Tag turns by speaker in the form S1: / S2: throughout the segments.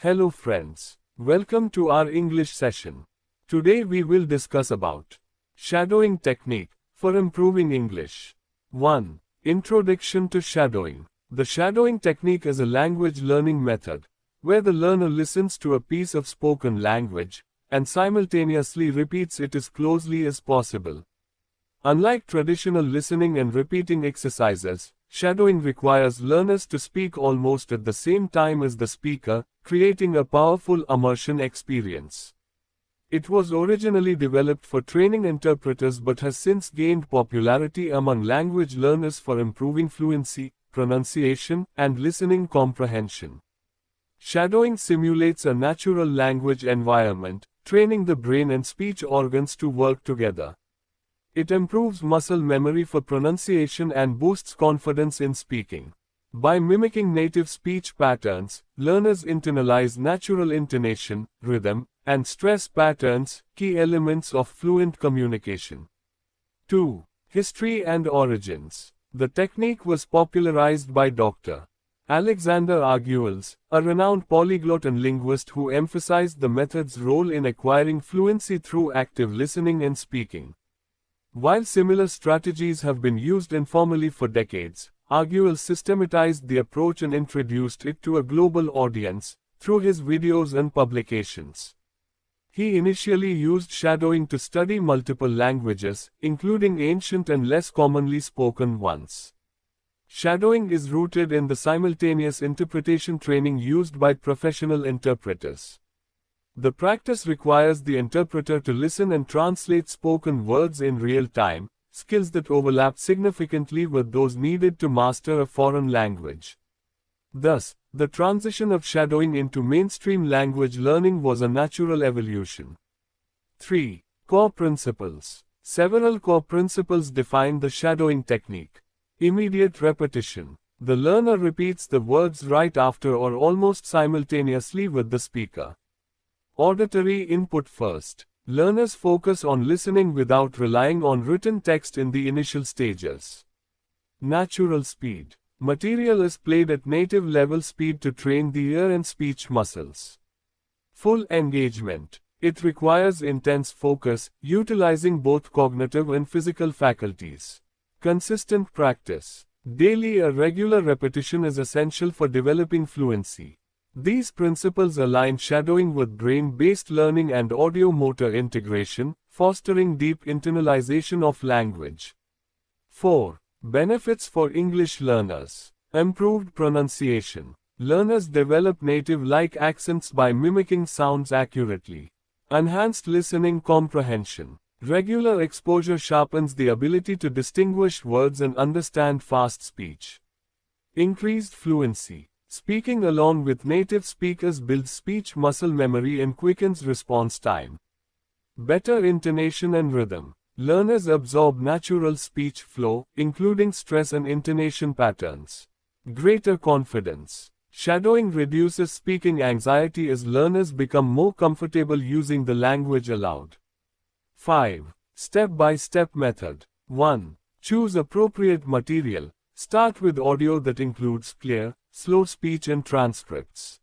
S1: Hello friends. Welcome to our English session. Today we will discuss about shadowing technique for improving English. 1. Introduction to shadowing. The shadowing technique is a language learning method where the learner listens to a piece of spoken language and simultaneously repeats it as closely as possible. Unlike traditional listening and repeating exercises, shadowing requires learners to speak almost at the same time as the speaker, creating a powerful immersion experience. It was originally developed for training interpreters but has since gained popularity among language learners for improving fluency, pronunciation, and listening comprehension. Shadowing simulates a natural language environment, training the brain and speech organs to work together. It improves muscle memory for pronunciation and boosts confidence in speaking. By mimicking native speech patterns, learners internalize natural intonation, rhythm, and stress patterns, key elements of fluent communication. 2. History and origins. The technique was popularized by Dr. Alexander Arguelles, a renowned polyglot and linguist who emphasized the method's role in acquiring fluency through active listening and speaking. While similar strategies have been used informally for decades, Arguelles systematized the approach and introduced it to a global audience through his videos and publications. He initially used shadowing to study multiple languages, including ancient and less commonly spoken ones. Shadowing is rooted in the simultaneous interpretation training used by professional interpreters. The practice requires the interpreter to listen and translate spoken words in real time, skills that overlap significantly with those needed to master a foreign language. Thus, the transition of shadowing into mainstream language learning was a natural evolution. 3. Core principles. Several core principles define the shadowing technique. Immediate repetition. The learner repeats the words right after or almost simultaneously with the speaker. Auditory input first. Learners focus on listening without relying on written text in the initial stages. Natural speed. Material is played at native level speed to train the ear and speech muscles. Full engagement. It requires intense focus, utilizing both cognitive and physical faculties. Consistent practice. Daily or regular repetition is essential for developing fluency. These principles align shadowing with brain-based learning and audio-motor integration, fostering deep internalization of language. 4. Benefits for English learners. Improved pronunciation. Learners develop native-like accents by mimicking sounds accurately. Enhanced listening comprehension. Regular exposure sharpens the ability to distinguish words and understand fast speech. Increased fluency. Speaking along with native speakers builds speech muscle memory and quickens response time. Better intonation and rhythm. Learners absorb natural speech flow, including stress and intonation patterns. Greater confidence. Shadowing reduces speaking anxiety as learners become more comfortable using the language aloud. 5. Step-by-step method. 1. Choose appropriate material. Start with audio that includes clear, slow speech and transcripts.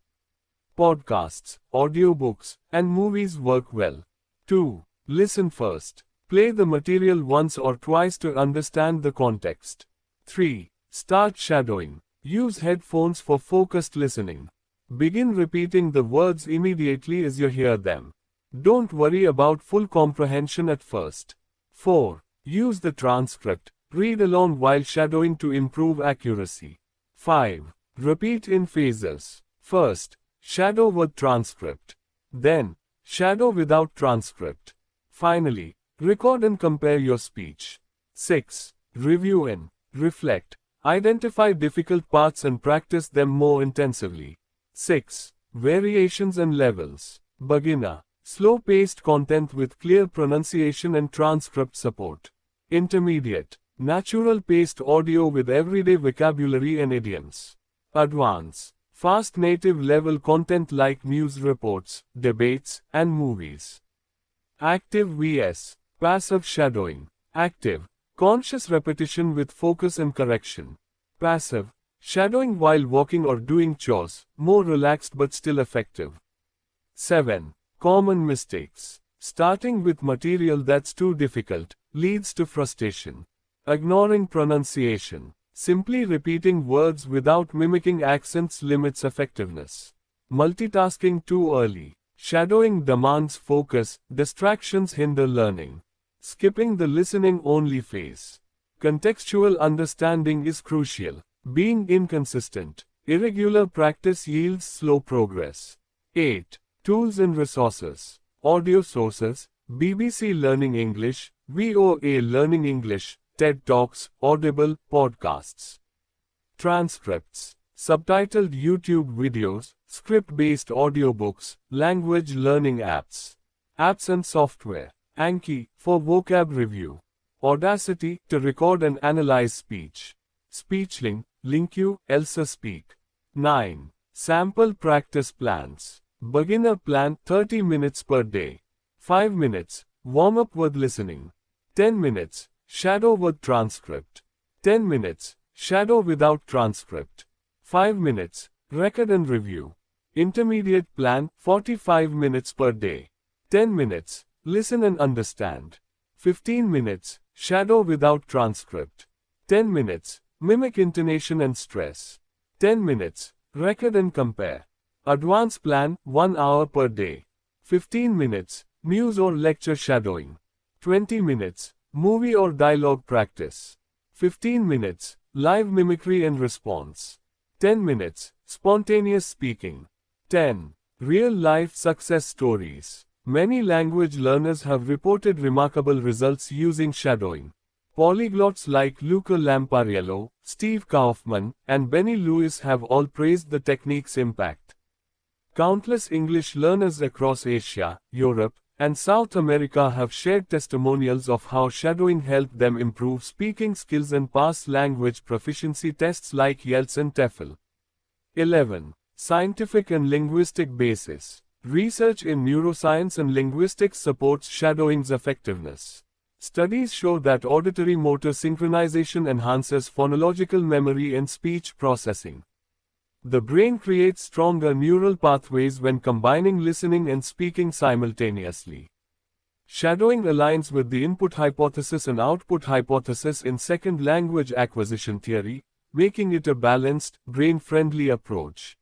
S1: Podcasts, audiobooks, and movies work well. 2. Listen first. Play the material once or twice to understand the context. 3. Start shadowing. Use headphones for focused listening. Begin repeating the words immediately as you hear them. Don't worry about full comprehension at first. 4. Use the transcript. Read along while shadowing to improve accuracy. 5. Repeat in phases. First, shadow with transcript. Then, shadow without transcript. Finally, record and compare your speech. 6. Review and reflect. Identify difficult parts and practice them more intensively. 6. Variations and levels. Beginner. Slow-paced content with clear pronunciation and transcript support. Intermediate. Natural-paced audio with everyday vocabulary and idioms. Advanced. Fast native-level content like news reports, debates, and movies. Active vs. Passive shadowing. Active. Conscious repetition with focus and correction. Passive. Shadowing while walking or doing chores, more relaxed but still effective. 7. Common mistakes. Starting with material that's too difficult leads to frustration. Ignoring pronunciation. Simply repeating words without mimicking accents limits effectiveness. Multitasking too early. Shadowing demands focus, distractions hinder learning. Skipping the listening only phase. Contextual understanding is crucial. Being inconsistent. Irregular practice yields slow progress. 8. Tools and resources. Audio sources, BBC Learning English, VOA Learning English, TED Talks, Audible, podcasts. Transcripts. Subtitled YouTube videos, script-based audiobooks, language learning apps. Apps and software. Anki, for vocab review. Audacity, to record and analyze speech. SpeechLink, LingQ, Elsa Speak. 9. Sample practice plans. Beginner plan 30 minutes per day. 5 minutes, warm-up with listening. 10 minutes, shadow with transcript. 10 minutes, shadow without transcript. 5 minutes, record and review. Intermediate plan 45 minutes per day. 10 minutes, listen and understand. 15 minutes, shadow without transcript. 10 minutes, mimic intonation and stress. 10 minutes, record and compare. Advanced plan 1 hour per day. 15 minutes, news or lecture shadowing. 20 minutes, movie or dialogue practice. 15 minutes, live mimicry and response. 10 minutes, spontaneous speaking. 10. Real-life success stories. Many language learners have reported remarkable results using shadowing. Polyglots like Luca Lampariello, Steve Kaufman, and Benny Lewis have all praised the technique's impact. Countless English learners across Asia, Europe, and South America have shared testimonials of how shadowing helped them improve speaking skills and pass language proficiency tests like IELTS and TOEFL. 11. Scientific and linguistic basis. Research in neuroscience and linguistics supports shadowing's effectiveness. Studies show that auditory motor synchronization enhances phonological memory and speech processing. The brain creates stronger neural pathways when combining listening and speaking simultaneously. Shadowing aligns with the input hypothesis and output hypothesis in second language acquisition theory, making it a balanced, brain-friendly approach.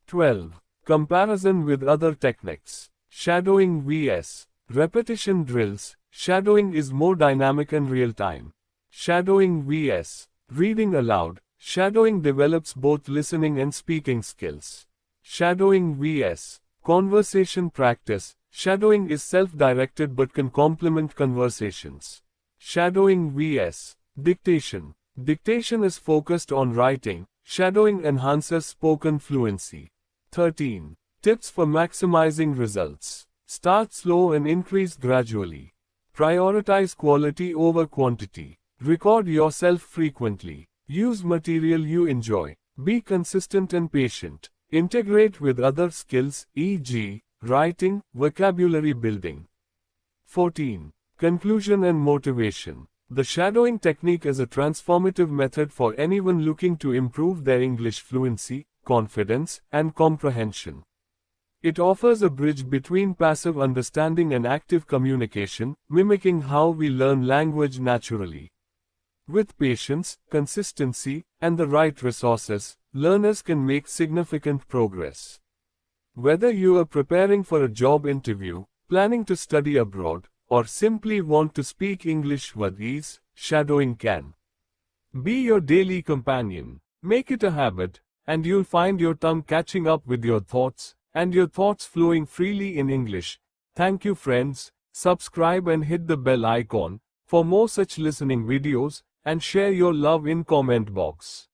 S1: 12. Comparison with other techniques. Shadowing vs. repetition drills. Shadowing is more dynamic and real-time. Shadowing vs. reading aloud. Shadowing develops both listening and speaking skills. Shadowing vs. conversation practice. Shadowing is self-directed but can complement conversations. Shadowing vs. dictation. Dictation is focused on writing. Shadowing enhances spoken fluency. 13. Tips for maximizing results. Start slow and increase gradually. Prioritize quality over quantity. Record yourself frequently. Use material you enjoy. Be consistent and patient. Integrate with other skills, e.g., writing, vocabulary building. 14. Conclusion and motivation. The shadowing technique is a transformative method for anyone looking to improve their English fluency, confidence, and comprehension. It offers a bridge between passive understanding and active communication, mimicking how we learn language naturally. With patience, consistency, and the right resources, learners can make significant progress. Whether you are preparing for a job interview, planning to study abroad, or simply want to speak English with ease, shadowing can be your daily companion. Make it a habit, and you'll find your tongue catching up with your thoughts, and your thoughts flowing freely in English. Thank you, friends. Subscribe and hit the bell icon for more such listening videos, and share your love in comment box.